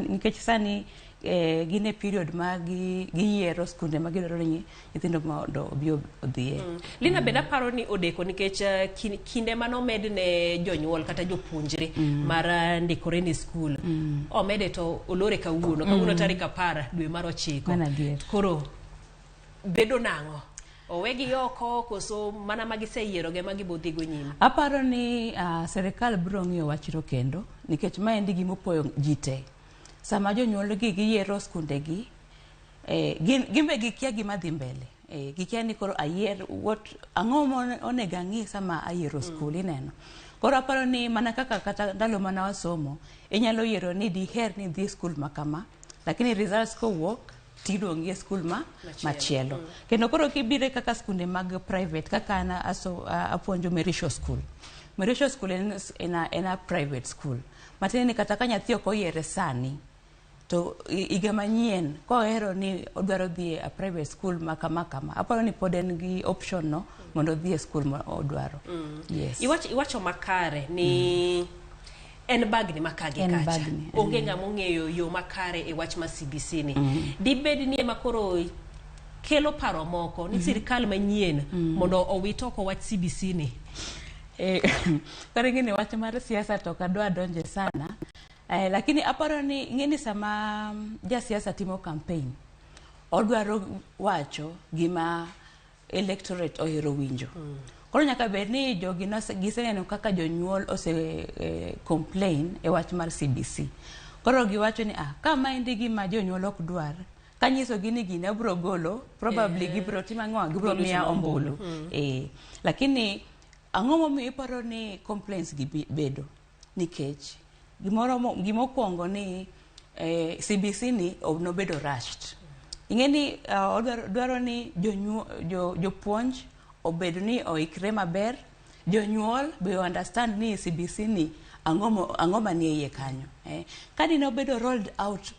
nikech sani gine period ma giyiero skunde ma gidwaro ni nyithindo mondo obi odhie. Lina benda paro ni odeko nikech kinde mano med ne jonyuol kata jopuonjre mar ndikore ni school omede to olore kawuono tarik 10 dwe mar 9. Koro bedo nang'o owegi oko koso mana magiseyiero ge magibodhi go nyime. Aparo ni serikal biro ng'iyo wachro kendo nikech ma endi gimopoyo jite. Sama jonyuol gi giyiero skunde gi gimbe gikia gima dhi mbele gikia ni koro ayier ang'o onego ang'i sama ayiero skul ineno. Koro aparo ni mana kaka kata ndalo mana wasomo inyalo yiero ni diher ni dhi skul makama lakini results kowuok tiduongi e skul machielo. Kendo koro kibire kaka skunde mag private kaka ana apuonjo Mirisho School. Mirisho School en a private school. Matini ni kata ka nyathi ok oyiere sani to iga manyien kohero ni odwaro dhi a private school makama aparo ni pod en gi option no mondo dhi e school ma odwaro. Yes. Iwacho makare ni en bagni makage kacha onge ng'ama ong'eyo yo makare e wach ma CBC ni dibed ni makoro kelo paro moko ni sirkal manyien mondo owito oko wach CBC ni. Kare ngini wach mar siasa to kadwa donje sana lakini aparo ni ngeni sama siasa timo campaign odwaro wacho gima electorate ohero winjo. Koro nyaka bed ni jogi giseneno kaka jonyuol ose complain e wach mar CBC. Koro giwacho ni kama endi gima jonyuol ok dwar kanyiso gini gini abro golo probably gibro timo ang'o gibro miya ombulu lakini ang'o momiyo iparo ni complaints gi bedo nikech gimokwongo ni CBC ni nobedo rushed ingeni dwaro ni jopuonj obed ni oikre maber jonyuol be understand ni CBC ni ang'o manie iye kanyo kadi nobedo rolled out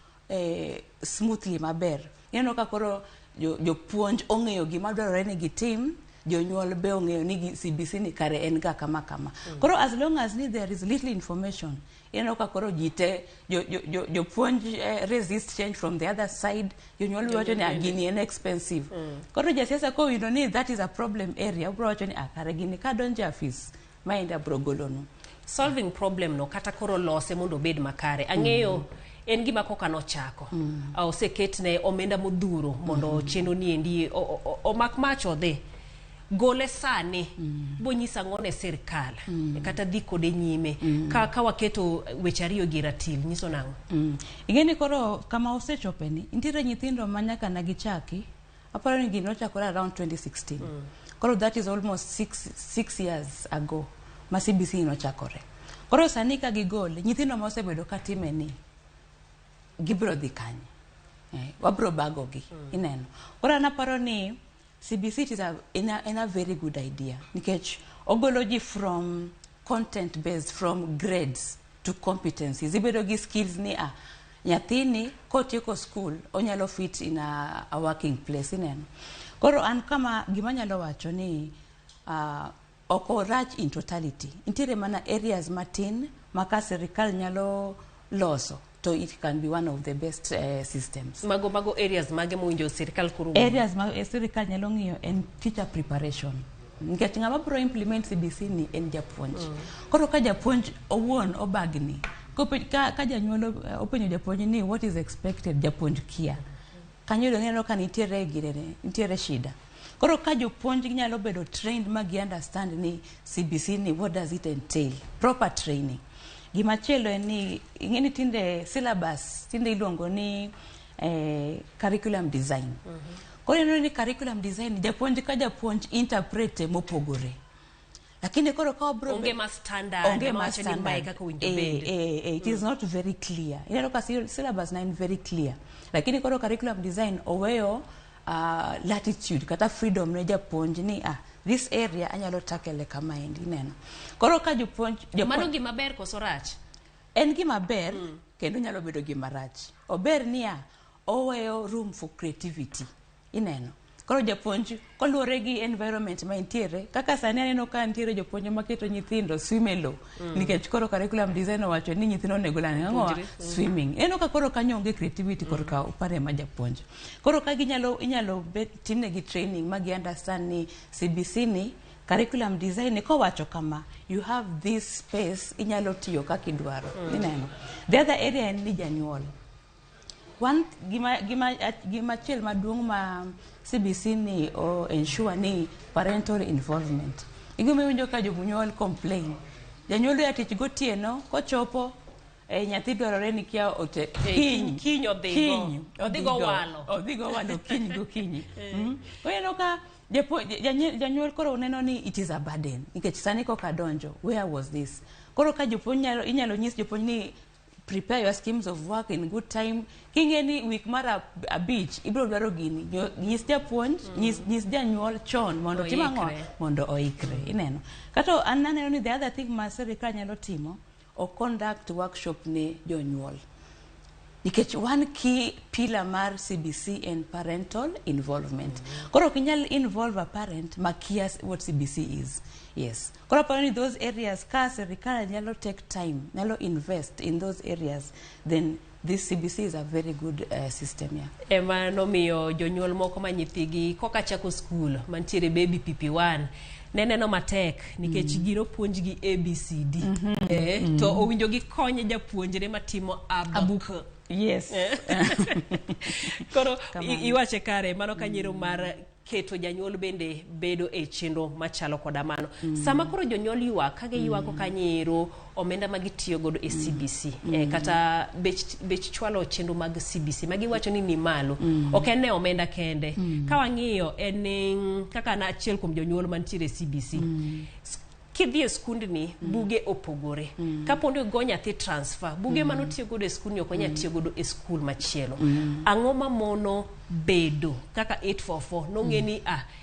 smoothly maber ineno ka koro jopuonj ong'eyo gima dwarore ni gitim jonyuol be ong'eyo ni CBC ni kare en ga kama koro as long as ni there is little information ineno ka koro jite jopuonj resist change from the other side jonyuol wacho ni gini en expensive koro jasiasa ko you know ni that is a problem area bro wacho ni kare gini ka donje afis maenda bro golono solving problem no kata koro lose mondo bed makare ang'eyo en gima koka nochako oseketne omenda modhuro mondo cheno ni endi omak mach odhi gole sani bonyisa ng'one sirkal kata dhi kode nyime ka waketo weche ariyo gi ratil nyiso nang'o ingeni koro kama osechopeni nitiere nyithindo manyaka na gichaki aparo ni gino chakore around 2016 koro that is almost 6 years ago ma CBC nochakore koro sani ka gigole nyithindo mosebedo katime ni gibro dhi kanye wabro bago gi ineno koro anaparo ni CBC is a very good idea nikech ogoloji from content based from grades to competencies ibedo gi skills ni nyathini kotieko school onyalo fit in a working place ineno koro an kama gima nyalo wacho ni oko rach in totality intiere mana areas matin maka sirikal nyalo loso so it can be one of the best systems. Mago areas mage mwinjo sirikal kuru. Areas sirikal nyalo ng'iyo en teacher preparation. Nikech ng'ama bro implement CBC ni en japuonj. Koro ka japuonj owuon obagni. Ka janyuol openjo japuonj ni what is expected japuonj kia. Kanyo ng'eno ka nitiere shida. Koro ka jopuonj nyalo bedo trained magi understand ni CBC ni what does it entail? Proper training. Gimachielo en ni ingeni tinde syllabus tinde iluongo ni curriculum design. Koro ni curriculum design japuonj ka japuonj interpret mopogore. Lakini koro ka bro onge ma standard it is not very clear. Ineno ka syllabus na in very clear. Lakini koro curriculum design oweyo latitude kata freedom ne japuonj ni this area anyalo tackle kama endi neno koro ka jopuonj mano gima ber koso rach en gima ber kendo nyalo bedo gima rach ober niya oweyo room for creativity ineno koro japuonj koluore gi environment ma intiere kaka sani aneno ka ntiere jopuonj maketo nyithindo swimelo nikech koro curriculum design owacho ni nyithindo onego lane ng'o swimming eno ka koro kanyo onge creativity koro ka upare ma japuonj koro ka inyalo timne gi training magi understand ni CBC ni curriculum design ko wacho kama you have this space inyalo tiyo kaka idwaro ineno the other area en ni janyuol one gima chiel maduong' ma CBC ni ensure ni parental involvement igome winjo ka jonyuol complain janyuol ya tich gotieno kochopo nyathi dwarore ni kia ote kiny odhigo walo kiny gokinyi oyeno ka janyuol koro neno ni it is a burden nikech sani koka donjo where was this koro ka jopuonj inyalo nyis jopuonj ni prepare your schemes of work in good time kingeni week mara abich ibro dwaro gini nyis japuonj nyis janyuol chon mondo timango mondo oikre ineno kato ananeno ni the other thing ma sirikal nyalo timo o conduct workshop ne jonyuol nikech one key pillar mar CBC and parental involvement koro kinyal involve a parent makia what CBC is yes koro aparo ni those areas ka sirikal nyalo take time nyalo invest in those areas then this CBC is a very good system ema nomiyo jonyuol moko ma nyithigi koka chako school mantiere baby PP1 neneno matek nikech giro puonj gi ABCD to owinjo gi konye japuonjre matimo abuk yes koro iwache kare mano kanyero mar keto janyuol bende bedo e chenro machalo koda mano. Sama koro jonyuol ywak kage ywak kanyero omenda magitiyo godo e CBC kata bech chwalo chenro mag CBC magiwacho ni malo ok en ne omenda kende ka wang'iyo en kaka na achiel kuom jonyuol mantiere CBC kidhi e skundni buge opogore kapondo go nyathi transfer buge manotiyo godo e skundni ok onya tiyo godo e skul machielo ang'o mamono bedo kaka 844 nong'eni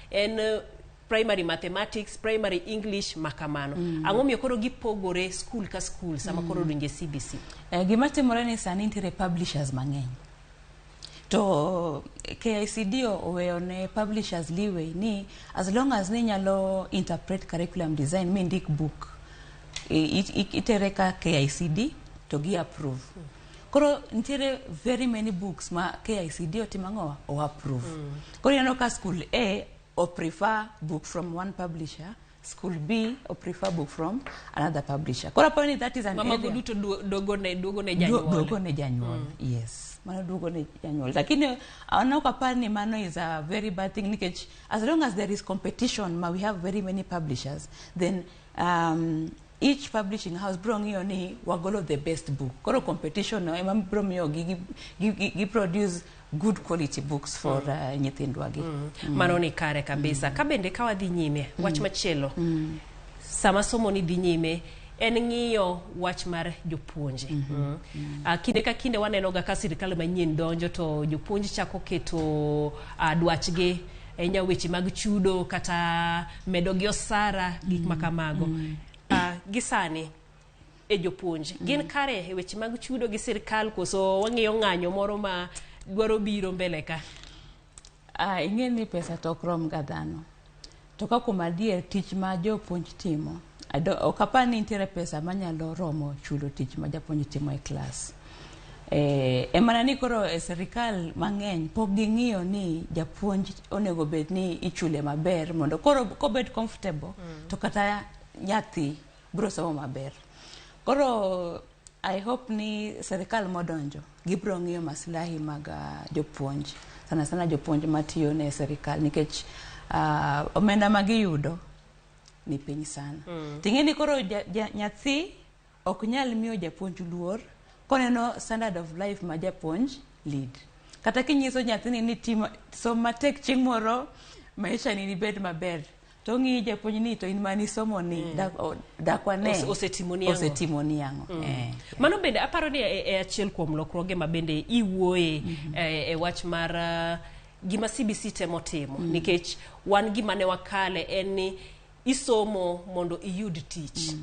en primary mathematics, primary English makamano. Ang'o miyo koro gipogore school ka school sama koro donje CBC. Gima timore ni sani nitiere publishers mang'eny. To KICD oweyo ne publishers leeway ni as long as ni nyalo interpret curriculum design mi ndik book itere ka KICD to gi approve. Koro nitiere very many books ma KICD otimang'o o approve. Koro yano ka school A or prefer book from one publisher, school B or prefer book from another publisher. Kora apparently that is an area. Mama duto dogo ne janyuol. Yes. Mano dogo ne janyuol. Lakini anauka pani mano is a very bad thing nikech as long as there is competition we have very many publishers then each publishing house bro ngiyo ni wagolo the best book. Koro competition no ema bro miyo gi produce good quality books for nyithindwa gi. Mano ni kare kabisa. Kabende kawa dhi nyime wach machielo. Sama somo ni dhi nyime en ng'iyo wach mar jopuonje. Kinde ka kinde waneno ga ka sirkal manyien donjo to jopuonje chako keto dwachgi enya weche mag chudo kata medo gi osara gik makamago. Gisani e jopuonje gin kare e weche mag chudo gi sirkal koso wang'iyo ng'anyo moro ma dwaro biro mbele ka. Ing'e ni pesa tok rom ga dhano. To ka kuom adier tich ma jopuonj timo ok apani nitiere pesa manyalo romo chulo tich ma japuonj timo e klas. Emana ni koro e sirkal mang'eny pok ging'iyo ni japuonj onego bed ni ichule maber mondo koro kobed comfortable to kata nyathi bro somo maber. Koro I hope ni sirkal modonjo gibro ng'iyo maslahi mag jopuonj sana jopuonj matiyo ne sirkal nikech omenda magiyudo ni piny sana. Ting'eni koro nyathi ok nyal miyo japuonj luor koneno standard of life ma japuonj lead. Kata kinyiso nyathini ni som matek chieng' moro maisha ni bed maber to ng'i japuonj ni to in mani somo ni dakwane osetimoni ang'o. Mano bende aparo ni e achiel kuom lokruoge ma bende iwuoye e wach mar gima CBC temo timo nikech wan gima ne wakale en ni isomo mondo iyud tich.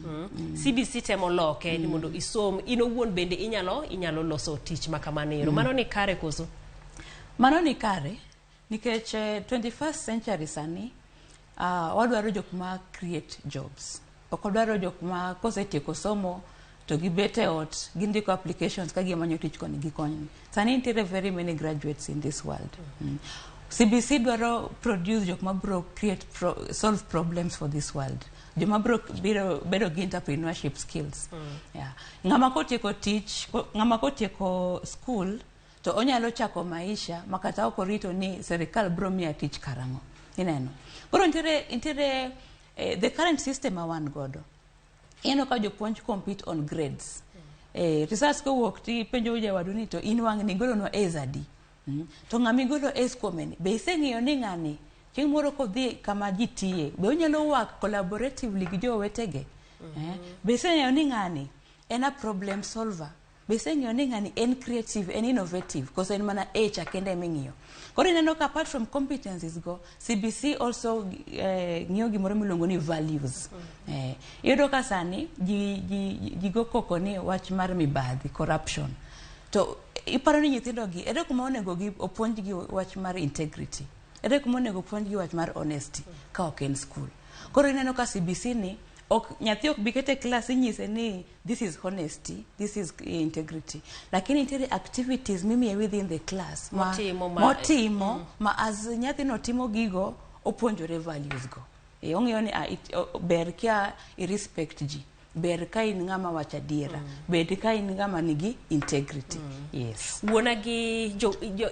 CBC temo loke ni mondo isom inowuon bende inyalo loso tich makamanero. Mano ni kare koso? Mano ni kare nikech 21st century sani wadwaro jok ma create jobs. Ok wadwaro jok ma kosetieko somo to gibete ot gindiko applications ka gimanyo tich koni gikony. Sani nitiere very many graduates in this world. CBC dwaro produce jok ma bro solve problems for this world. Jok ma bro bedo gi entrepreneurship skills. Ng'ama kotieko tich, ng'ama kotieko school to onyalo chako maisha makata ok orito ni sirkal bro miya tich karang'o. Ineno. Koro nitiere the current system wan godo. Ino ka jopuonj compete on grades. Research ko wuok ti penjo jawadu ni to in wang' ni golo no A's adi. To ng'ami golo A's komeni. Be iseng'iyo ni ng'ani chieng' moro kodhi kama ji tiye. Be onyalo work collaboratively gi jowetege. Be iseng'iyo ni ng'ani en a problem solver. Be iseng'iyo ni ng'ani en creative, en innovative. Koso en mana A chakende eming'iyo. Koro ineno ka apart from competencies go, CBC also ng'iyo gimoro miluongo ni values. Iyudo ka sani ji go koko ni wach mar mibadhi, corruption. To iparo ni nyithindo gi ere kuma onego gi opuonj gi wach mar integrity. Ere kuma onego opuonj gi wach mar honesty ka ok en school. Koro ineno ka CBC ni nyathi ok bikete class inyise ni this is honesty, this is integrity. Lakini nitiere activities mimiye within the class motimo ma as nyathi no timo gigo opuonjore values go. Ong'iyo ni ber kia irrespect ji. ber ka in ngama wacha diera bed ka in ngama nigi integrity. Yes. Wuona gi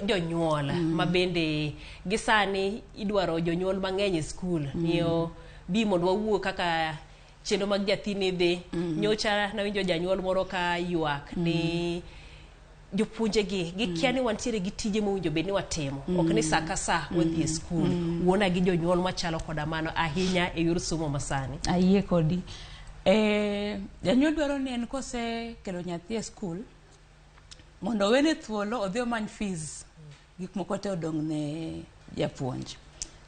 jonyuol ma bende gisani idwaro jonyuol mang'eny e skul miyo bi mondo wawuo kaka chenro mag jathini dhi. Nyocha nawinjo janyuol moro ka ywak ni jopuonje gi kia ni wantiere gi tije mowinjo bed ni watimo ok ni saka sa wadhi e skul. Wuona gi jonyuol machalo koda mano ahinya e yor somo masani. Ayie kodi. Janyuol dwaro ni en kose kelo nyathi e skul mondo wene thuolo odhi omany fees gik moko te odong ne japuonj.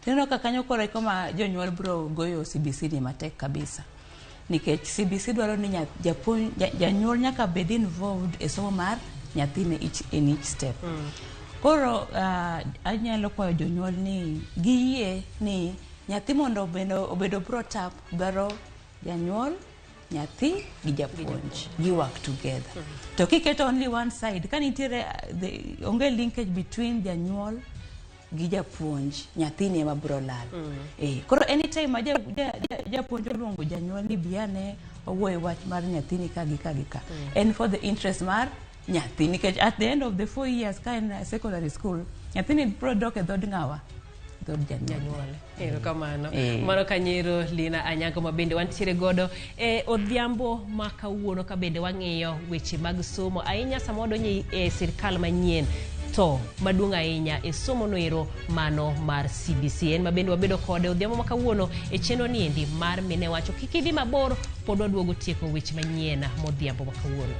Tino ka kanyo koro koma jonyuol bro goyo CBC ni matek kabisa. Nikech CBC dwaro ni janyuol nyaka bed involved e somo mar nyathine in each step. Koro anyalo kwayo jonyuol ni giyie ni nyathi mondo obedo brought up dwaro janyuol nyathi gi japuonj gi work together. To kiketo only one side kan nitiere onge linkage between janyuol gi japuonj nyathini ema bro lal. Koro anytime ma japuonj luongo janyuol ni biane owuoyo wach mar nyathini ka. And for the interest mar nyathi nikech at the end of the 4 years ka in secondary school nyathini bro dok e dhod ngawa dhod janyuol. Kamano mano kanyero Lina Anyango ma bende wantiere godo odhiambo ma kawuono ka bende wang'iyo weche mag somo ahinya sama donjo e sirkal manyien to maduong' ahinya e somo noero mano mar CBC. En mabende wabedo kode odhiambo ma kawuono e chenro ni endi mar mine wacho kikidhi mabor pod waduogo tieko weche manyien modhiambo ma kawuono.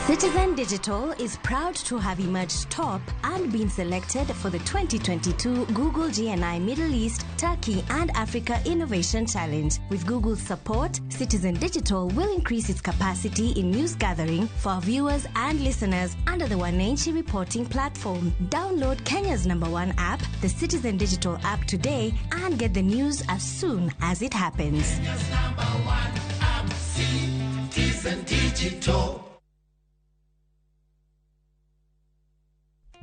Citizen Digital is proud to have emerged top and been selected for the 2022 Google GNI Middle East, Turkey and Africa Innovation Challenge. With Google's support, Citizen Digital will increase its capacity in news gathering for viewers and listeners under the Wananchi reporting platform. Download Kenya's #1 app, the Citizen Digital app today and get the news as soon as it happens. Kenya's #1 app, Citizen Digital.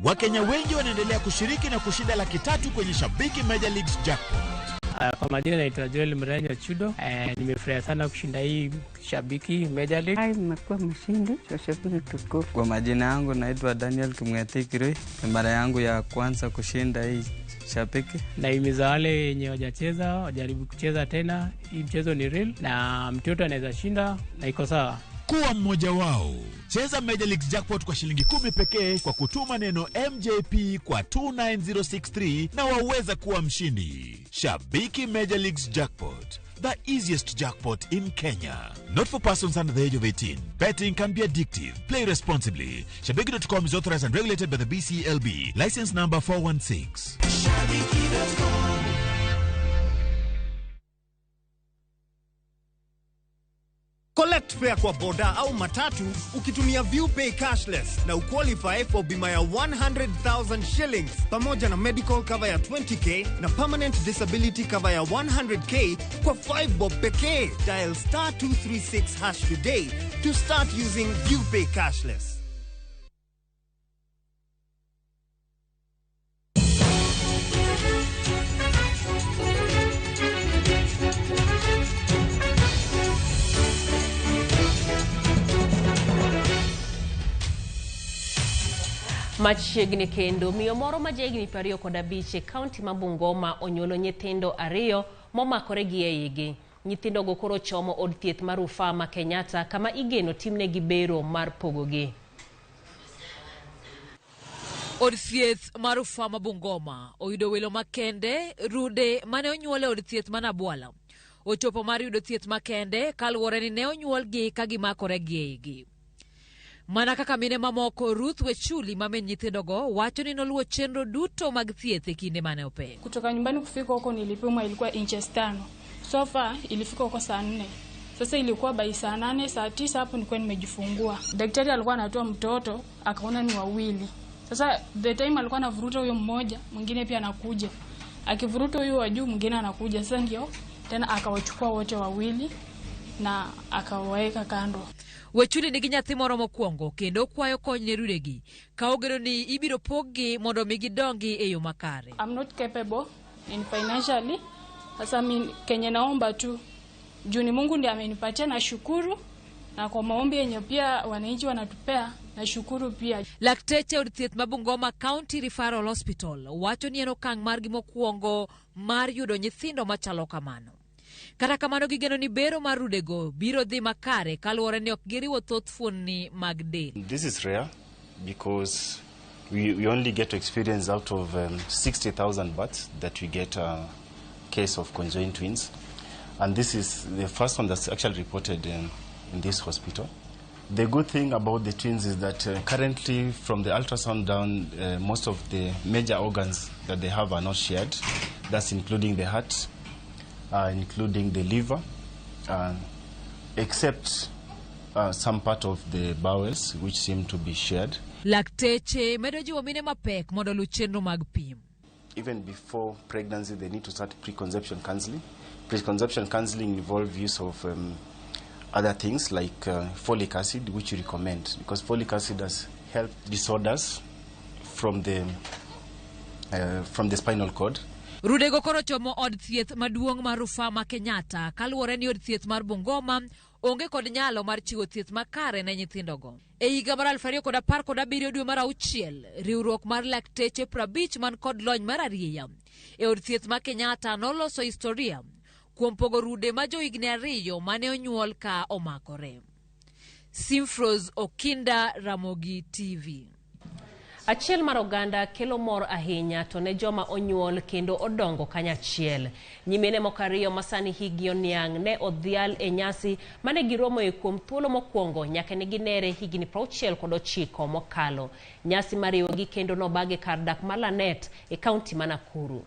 Wakenya wengi wanaendelea kushiriki na kushinda $300,000 kwenye Shabiki Major Leagues Jackpot. Kwa majina naitwa Joel Mrenya Chudo. Nimefurahia sana kushinda hii Shabiki Major League. Nimekuwa mshindi wa Shabiki tukufu. Kwa majina yangu naitwa Daniel Kimwete Kiroi. Ni mara yangu ya kwanza kushinda hii Shabiki. Naimiza wale wenye hawajacheza wajaribu kucheza tena. Hii mchezo ni real na mtoto anaweza shinda na iko sawa. Kuwa mmoja wao. Cheza Major Leagues Jackpot kwa shilingi 10 pekee kwa kutuma neno MJP kwa 29063 na waweza kuwa mshindi. Shabiki Major Leagues Jackpot, the easiest jackpot in Kenya. Not for persons under the age of 18. Betting can be addictive. Play responsibly. Shabiki.com is authorized and regulated by the BCLB. License number 416. Shabiki.com. Collect fare kwa boda au matatu ukitumia ViewPay cashless na uqualify for bima ya 100,000 shillings pamoja na medical cover ya 20k na permanent disability cover ya 100k kwa 5 bob pekee. Dial *236# today to start using ViewPay cashless. Machiegni kendo miyo moro ma jahigni 25 kaunti ma Bungoma onyuolo nyithindo 2 momakore gi eigi. Nyithindo go koro chomo od thieth mar Rufaa ma Kenyatta kama igeno timnegi bero mar pogogi. Od thieth mar Rufaa ma Bungoma oyudo welo makende rude mane onyuole od thieth ma Nabwala. Ochopo mar yudo thieth makende kaluwore ni ne onyuolgi ka gimakore gi eigi. Mana kaka mine mamoko Ruth Wechuli mame nyithindogo wacho ni noluwo chenro duto mag thieth e kinde mane Kutoka nyumbani kufika huko nilipimwa ilikuwa inches 5. So far ilifika huko saa 4. Sasa ilikuwa by saa 8 saa 9 hapo nilikuwa nimejifungua. Daktari alikuwa anatoa mtoto akaona ni wawili. Sasa the time alikuwa anavuruta huyo mmoja, mwingine pia anakuja. Akivuruta huyo wa juu, mwingine anakuja. Sasa ndio tena akawachukua wote wawili na akawaweka kando. Wechuli nigi nyathi moro mokwongo kendo kwayo kony ne rudegi ka ogero ni ibiro pogi mondo mi gidongi e yo makare. I'm not capable in financially. Sasa mimi Kenya naomba tu juu Mungu ndiye amenipatia, na shukuru, na kwa maombi yenye pia wananchi wanatupea na shukuru pia. Lakteche od thieth ma Bungoma County Referral Hospital wacho ni en okang' margi mokwongo mar yudo nyithindo machalo kamano. Kata kamano gigeno ni bero mar rudego biro dhi makare kaluwore ni ok giriwo thoth fuonni mag del. This is rare because we only get to experience out of 60,000 births that we get a case of conjoined twins. And this is the first one that's actually reported in this hospital. The good thing about the twins is that currently from the ultrasound down, most of the major organs that they have are not shared. That's including the heart, including the liver, except some part of the bowels which seem to be shared. Lakteche medo jiwo mine mapek mondo lu chenro mag pim. Even before pregnancy, they need to start preconception counseling. Preconception counseling involves use of other things like folic acid, which we recommend because folic acid has health disorders from the spinal cord. Rudego koro chomo od thieth maduong' mar Rufaa ma Kenyatta kaluwore ni od thieth mar Bungoma onge kod nyalo mar chiwo thieth makare ne nyithindogo. E higa mar 2017 dwe mar 6, riwruok mar lakteche 50 man kod lony mar ariya e od thieth ma Kenyatta noloso historia kuom pogo rude ma johigni 2 mane onyuol ka omakore. Simfros Okinda, Ramogi TV. Achiel mar oganda kelo mor ahinya to ne joma onyuol kendo odongo kanyachiel. Nyimine mokariyo masani higi oniang' ne odhial e nyasi mane giromo e kuom thuolo mokwongo nyaka ne ginere higni 69 mokalo. Nyasi mariwogi kendo nobage kar dak Malanet e kaunti ma Nakuru.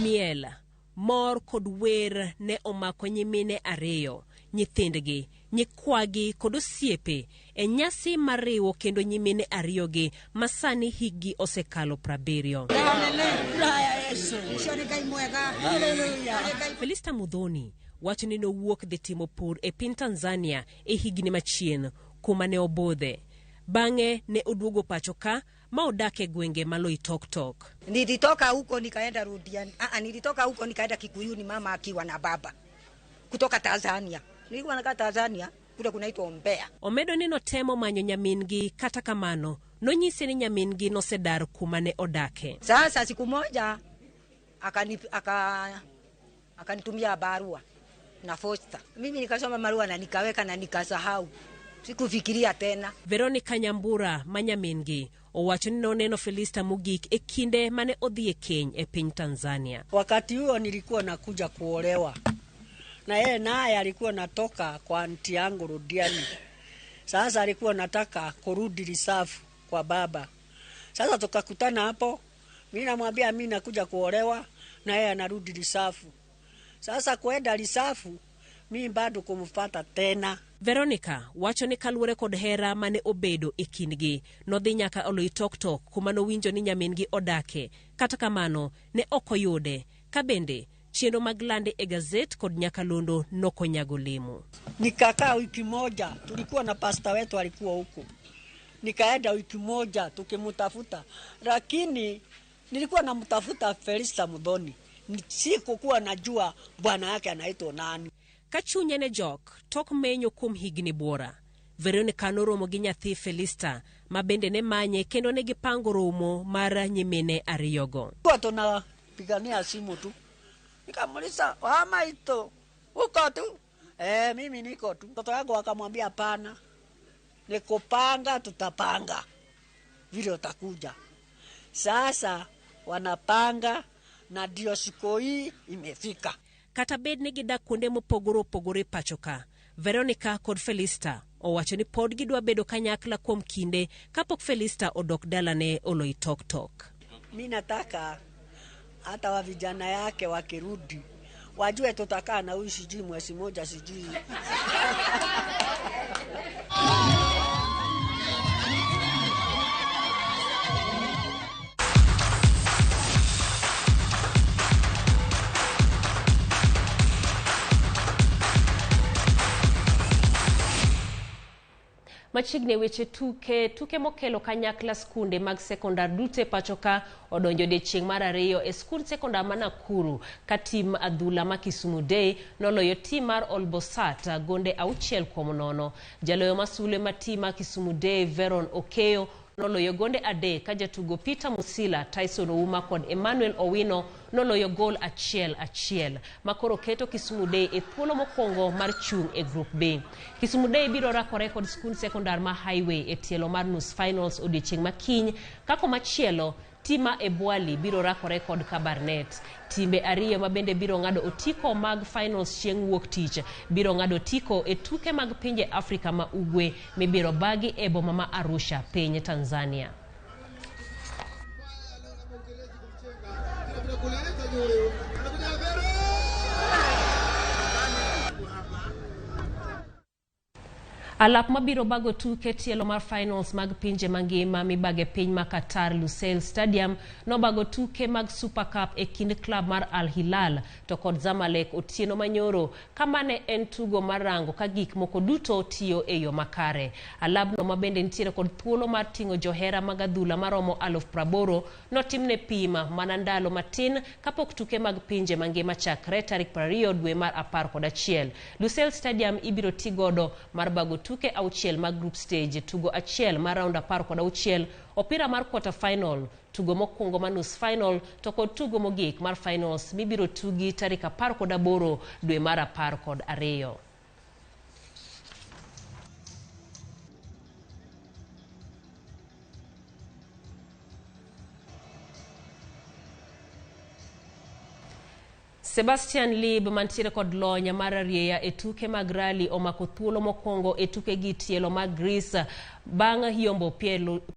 Miel, mor kod wer ne omako nyimine 2, nyithindgi, nyikwagi kod osiepe e nyasi mariwo kendo nyimine 2 masani higi osekalo 70. Felista Mudhoni wacho ni nowuok dhi timo pur e piny Tanzania e higni machien kuma ne obodhe. Bang'e ne oduogo pacho ka ma odake gwenge maloi tok. Nilitoka huko nikaenda Rudiani. Nilitoka huko nikaenda Kikuyuni, mama akiwa na baba. Kutoka Tanzania. Nilikuwa nakaa Tanzania, kule kunaitwa Mbeya. Omedo ni notemo manyo nyamingi, kata kamano nonyise ni nyamingi nosedar kuma ne odake. Sasa siku moja akanitumia barua na posta. Mimi nikasoma barua na nikaweka na nikasahau. Sikufikiria tena. Veronica Nyambura manyamingi owacho ni noneno Felista mogik e kinde mane odhi e keny e piny Tanzania. Wakati huo nilikuwa nakuja kuolewa. Na yeye naye alikuwa natoka kwa anti yangu Rudiani. Sasa alikuwa nataka kurudi risafu kwa baba. Sasa tukakutana hapo. Mimi namwambia mimi nakuja kuolewa na yeye anarudi risafu. Sasa kwenda risafu mimi bado kumfuata tena. Veronica wacho ni kaluwore kod hera mane obedo e kindgi nodhi nyaka oloi tok kuma nowinjo ni nyamingi odake. Kata kamano ne okoyude. Kabende chenro mag lande e gazet kod nyakalondo nokonyago lemo. Nikakaa wiki moja, tulikuwa na pasta wetu alikuwa huko. Nikaenda wiki moja tukimtafuta, lakini nilikuwa namtafuta Felista Mudhoni. Sikukuwa najua bwana yake anaitwa nani. Kachunye ne jok tok menyo kum higni bora. Veronica noromo gi nyathi Felista ma bende ne manye kendo ne gipango romo mar nyimine 2. Kwa tunapigania simu tu. Nikamuliza, "Mama ito, uko tu?" Mimi niko tu. Mtoto wangu akamwambia hapana. Nikupanga tutapanga. Vile utakuja. Sasa wanapanga na ndio siku hii imefika. Kata bed ni gidak kuonde mopogore pachoka. Veronica kod Felista owacho ni pod gidwa bedo kanyakla kuom kinde kapok Felista odok dalane oloi tok. Mimi nataka hata wa vijana yake wakirudi wajue tutakaa na huyu sijui mwezi moja sijui. Machigne weche tuke mokelo kanyakla skunde mag sekondar dute pachoka odonjo de chieng' mar ariyo e skund sekondar ma Nakuru ka tim adhula ma Kisumu Day noloyo tim mar Olbosat gonde 6-0. Jaloyo masule ma tim ma Kisumu Day Veron Okeyo noloyo gonde 3 ka jatugo Peter Musila, Tyson Ouma kod Emmanuel Owino noloyo gol 1-1 makoro keto Kisumu Day e thuolo mokwongo mar chung' e Group B. Kisumu Day biro rakore kod skund sekondar ma Highway e tielo mar nus finals odiechieng' makiny kako machielo tima e Bwali biro rakore kod Kabarnet. Timbe ariyo ma bende biro ng'ado otiko mag finals chieng' wuok tich biro ng'ado otiko e tuke mag pinje Afrika ma Ugwe mibiro bagi e boma ma Arusha, piny Tanzania. Alap mabiro bago tuke tielo mar finals mag pinje mangima mibage piny ma Qatar Lusail Stadium no bago tuke mag Super Cup e kind club mar Al Hilal to kod Zamalek otieno manyoro kamane en tugo marango ka gik moko duto tiyo e yo makare. Alabno mabende nitiere kod thuolo mar ting'o johera mag adhula maromo 80,000 notimne pima mana ndalo matin kapok tuke mag pinje mangima chakre tarik 20 dwe mar 11. Lusail Stadium ibiro tigodo mar bago tuke 6 mag group stage, tugo 1 mar round 16, opira mar quarter final, tugo mokwongo ma nus final to kod tugo mogik mar finals mibiro tugi tarik 18 dwe mar 12. Sebastian Lieb mantiere kod lonya mar arieya e tuke mag rally omako thuolo mokwongo e tuke gi tielo mag Greece bang' hiombo